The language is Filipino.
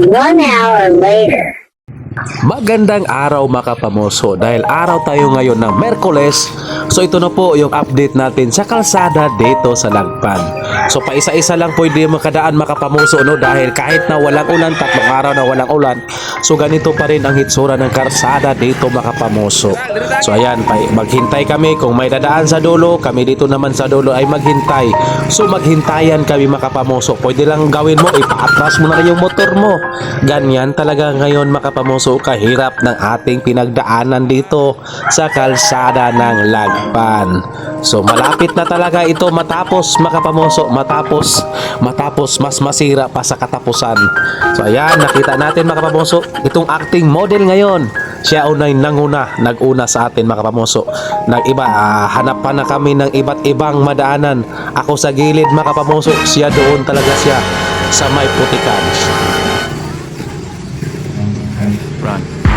1 hour later. Magandang araw mga kapamoso, dahil araw tayo ngayon ng Merkules. So ito na po yung update natin sa kalsada dito sa Lagpan. So paisa-isa lang po hindi makadaan mga kapamoso, no? Dahil kahit na walang ulan, 3 araw na walang ulan, so ganito pa rin ang hitsura ng kalsada dito mga kapamoso. So ayan, maghintay kami kung may dadaan sa dulo, kami dito naman sa dulo ay maghintay. So maghintayan kami mga kapamoso. Pwede lang gawin mo, ipaatras mo na rin yung motor mo. Ganyan talaga ngayon mga kapamoso, kahirap ng ating pinagdaanan dito sa kalsada ng Lagpan. So malapit na talaga ito matapos mga kapamoso, matapos mas masira pa sa katapusan. So ayan, nakita natin mga kapamoso, itong acting model ngayon, siya unay nag-una sa atin mga kapamoso. Hanap pa na kami ng iba't ibang madaanan. Ako sa gilid mga kapamoso, siya doon talaga siya sa may putikan. Run.